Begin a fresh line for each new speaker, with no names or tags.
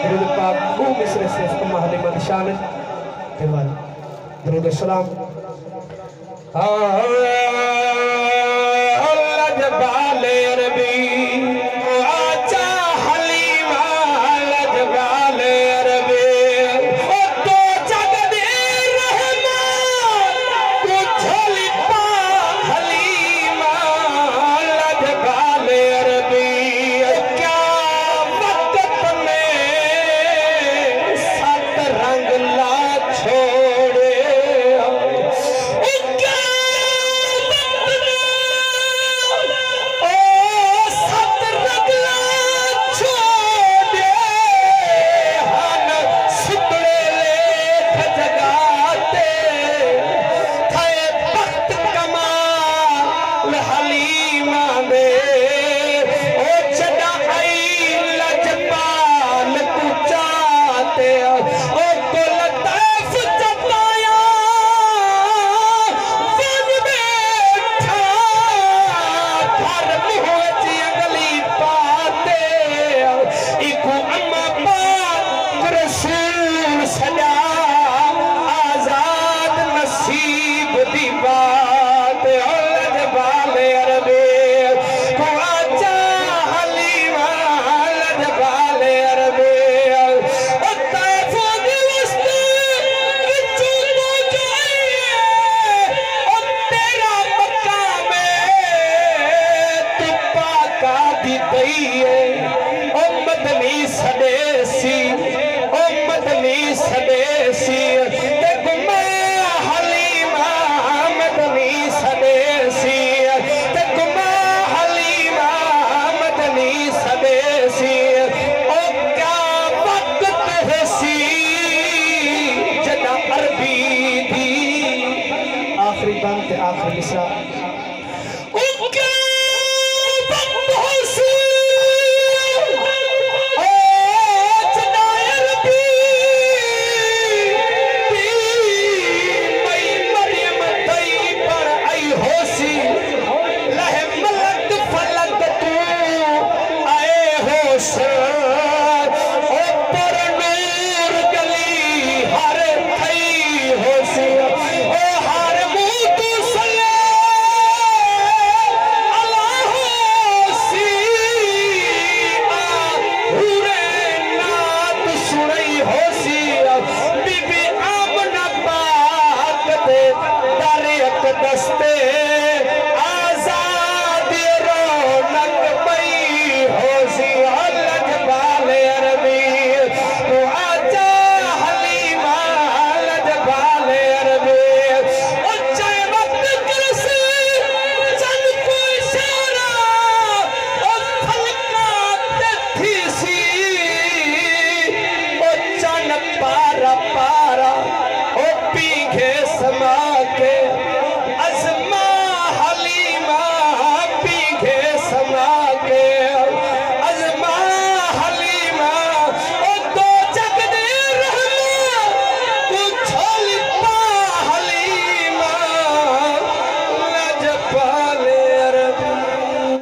दुरूद पाक वो मिसरे से कमा हलीमा दी शान तेवाल दुरूद सलाम लजबाले अरबी आचा हलीमा लजबाले अरबी ओ तो जग दे रहमान कुछली पा हलीमा लजबाले अरबी क्या वक्त में सत रंग ला छोड़े आखिरी मिसरा